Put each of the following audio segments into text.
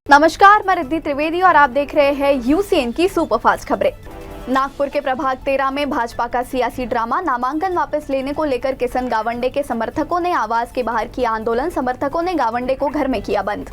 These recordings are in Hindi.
नमस्कार, मैं रिद्धि त्रिवेदी और आप देख रहे हैं यूसीएन की सुपरफास्ट खबरें। नागपुर के प्रभाग 13 में भाजपा का सियासी ड्रामा। नामांकन वापस लेने को लेकर किशन गावंडे के समर्थकों ने आवास के बाहर किया आंदोलन। समर्थकों ने गावंडे को घर में किया बंद।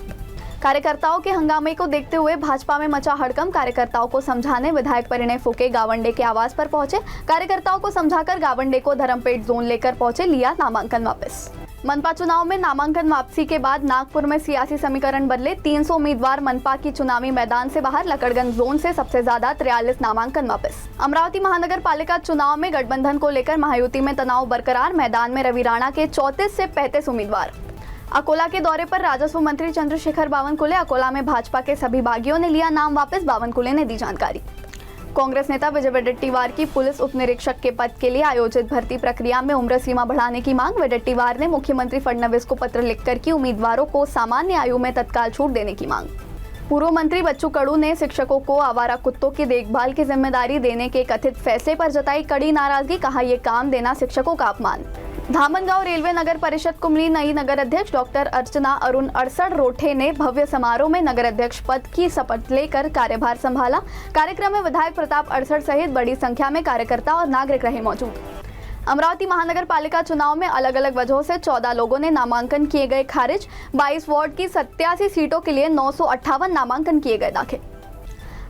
कार्यकर्ताओं के हंगामे को देखते हुए भाजपा में मचा हड़कंप। कार्यकर्ताओं को समझाने विधायक परिणय फुके गावंडे के आवास पर पहुंचे। कार्यकर्ताओं को समझाकर गावंडे को धर्मपेट जोन लेकर पहुंचे, लिया नामांकन वापस। मनपा चुनाव में नामांकन वापसी के बाद नागपुर में सियासी समीकरण बदले। 300 उम्मीदवार मनपा की चुनावी मैदान से बाहर। लकड़गंज जोन से सबसे ज्यादा 43 नामांकन वापस। अमरावती महानगर पालिका चुनाव में गठबंधन को लेकर महायुति में तनाव बरकरार। मैदान में रवि राणा के 34 से 35 उम्मीदवार। अकोला के दौरे पर राजस्व मंत्री चंद्रशेखर बावनकुले। अकोला में भाजपा के सभी बागियों ने लिया नाम वापस। बावनकुले ने दी जानकारी। कांग्रेस नेता विजय वडेट्टीवार की पुलिस उप निरीक्षक के पद के लिए आयोजित भर्ती प्रक्रिया में उम्र सीमा बढ़ाने की मांग। वडेट्टीवार ने मुख्यमंत्री फडणवीस को पत्र लिखकर की उम्मीदवारों को सामान्य आयु में तत्काल छूट देने की मांग। पूर्व मंत्री बच्चू कडू ने शिक्षकों को आवारा कुत्तों की देखभाल की जिम्मेदारी देने के कथित फैसले पर जताई कड़ी नाराजगी। कहा, यह काम देना शिक्षकों का अपमान। धामनगांव रेलवे नगर परिषद कुमली नई नगर अध्यक्ष डॉक्टर अर्चना अरुण अड़सठ रोठे ने भव्य समारोह में नगर अध्यक्ष पद की शपथ लेकर कार्यभार संभाला। कार्यक्रम में विधायक प्रताप अड़सठ सहित बड़ी संख्या में कार्यकर्ता और नागरिक रहे मौजूद। अमरावती महानगर पालिका चुनाव में अलग अलग वजहों से 14 लोगों ने नामांकन किए गए खारिज। 22 वार्ड की 87 सीटों के लिए 958 नामांकन किए गए दाखिल।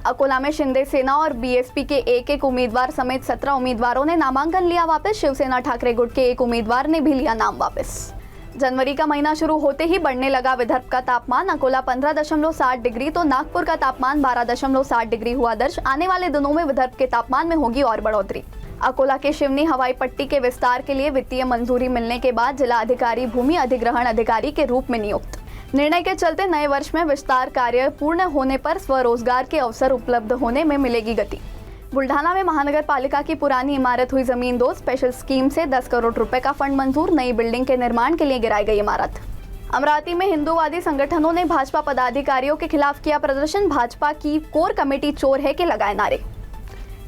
अकोला में शिंदे सेना और बीएसपी के एक उम्मीदवार समेत 17 उम्मीदवारों ने नामांकन लिया वापस। शिवसेना ठाकरे गुट के एक उम्मीदवार ने भी लिया नाम वापस। जनवरी का महीना शुरू होते ही बढ़ने लगा विदर्भ का तापमान। अकोला 15.7 डिग्री तो नागपुर का तापमान 12.7 डिग्री हुआ दर्ज। आने वाले दिनों में विदर्भ के तापमान में होगी और बढ़ोतरी। अकोला के शिवनी हवाई पट्टी के विस्तार के लिए वित्तीय मंजूरी मिलने के बाद जिला अधिकारी भूमि अधिग्रहण अधिकारी के रूप में नियुक्त। निर्णय के चलते नए वर्ष में विस्तार कार्य पूर्ण होने पर स्वरोजगार के अवसर उपलब्ध होने में मिलेगी गति। बुल्ढाना में महानगर पालिका की पुरानी इमारत हुई जमीन दो। स्पेशल स्कीम से 10 करोड़ रुपए का फंड मंजूर। नई बिल्डिंग के निर्माण के लिए गिराई गई इमारत। अमरावती में हिंदूवादी संगठनों ने भाजपा पदाधिकारियों के खिलाफ किया प्रदर्शन। भाजपा की कोर कमेटी चोर है के लगाए नारे।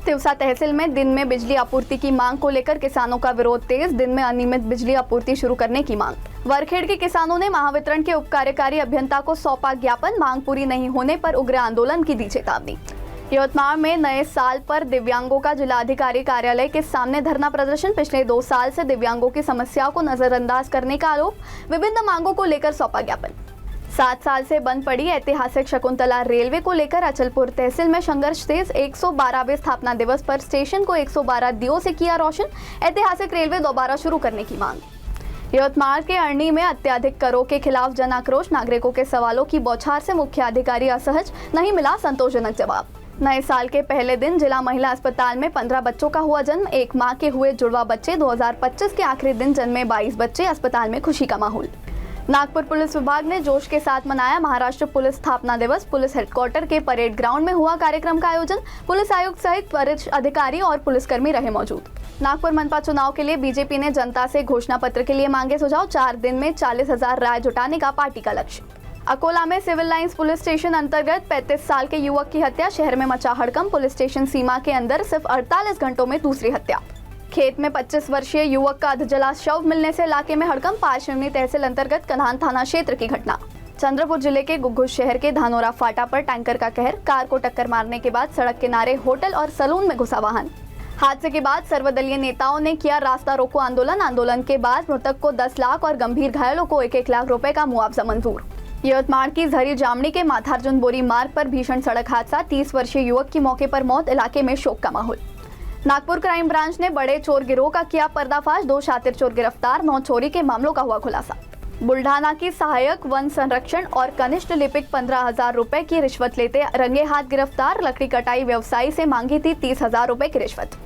तिवसा तहसील में दिन में बिजली आपूर्ति की मांग को लेकर किसानों का विरोध तेज। दिन में अनियमित बिजली आपूर्ति शुरू करने की मांग। वरखेड़ के किसानों ने महावितरण के उप कार्यकारी अभियंता को सौंपा ज्ञापन। मांग पूरी नहीं होने पर उग्र आंदोलन की दी चेतावनी। यवतमाल में नए साल पर दिव्यांगों का जिलाधिकारी कार्यालय के सामने धरना प्रदर्शन। पिछले 2 साल से दिव्यांगों की समस्याओं को नजरअंदाज करने का आरोप। विभिन्न मांगों को लेकर सौंपा ज्ञापन। 7 साल से बंद पड़ी ऐतिहासिक शकुंतला रेलवे को लेकर अचलपुर तहसील में संघर्ष तेज। 112वें स्थापना दिवस पर स्टेशन को 112 दियों से किया रोशन। ऐतिहासिक रेलवे दोबारा शुरू करने की मांग। यवतमाल के अरनी में अत्याधिक करों के खिलाफ जन आक्रोश। नागरिकों के सवालों की बौछार से मुख्य अधिकारी असहज, नहीं मिला संतोषजनक जवाब। नए साल के पहले दिन जिला महिला अस्पताल में 15 बच्चों का हुआ जन्म। एक मां के हुए जुड़वा बच्चे। 2025 के आखिरी दिन जन्मे 22 बच्चे। अस्पताल में खुशी का माहौल। नागपुर पुलिस विभाग ने जोश के साथ मनाया महाराष्ट्र पुलिस स्थापना दिवस। पुलिस हेडक्वार्टर के परेड ग्राउंड में हुआ कार्यक्रम का आयोजन। पुलिस आयुक्त सहित वरिष्ठ अधिकारी और पुलिसकर्मी रहे मौजूद। नागपुर मनपा चुनाव के लिए बीजेपी ने जनता से घोषणा पत्र के लिए मांगे सुझाव। 4 दिन में 40,000 राय जुटाने का पार्टी का लक्ष्य। अकोला में सिविल लाइंस पुलिस स्टेशन अंतर्गत 35 साल के युवक की हत्या। शहर में मचा हड़कंप। पुलिस स्टेशन सीमा के अंदर सिर्फ 48 घंटों में दूसरी हत्या। खेत में 25 वर्षीय युवक का अधजला शव मिलने से इलाके में हड़कंप। पारशिवनी तहसील अंतर्गत कन्हान थाना क्षेत्र की घटना। चंद्रपुर जिले के घुघुस शहर के धानोरा फाटा पर टैंकर का कहर। कार को टक्कर मारने के बाद सड़क किनारे होटल और सैलून में घुसा वाहन। हादसे के बाद सर्वदलीय नेताओं ने किया रास्ता रोको आंदोलन। आंदोलन के बाद मृतक को 10 लाख और गंभीर घायलों को 1-1 लाख रुपए का मुआवजा मंजूर। यवतमाल की झरी जामनी के माथार्जुन बोरी मार्ग पर भीषण सड़क हादसा। 30 वर्षीय युवक की मौके पर मौत। इलाके में शोक का माहौल। नागपुर क्राइम ब्रांच ने बड़े चोर गिरोह का किया पर्दाफाश। 2 शातिर चोर गिरफ्तार। 9 चोरी के मामलों का हुआ खुलासा। बुल्ढाना की सहायक वन संरक्षण और कनिष्ठ लिपिक 15,000 रुपए की रिश्वत लेते रंगे हाथ गिरफ्तार। लकड़ी कटाई व्यवसायी से मांगी थी 30,000 रुपए की रिश्वत।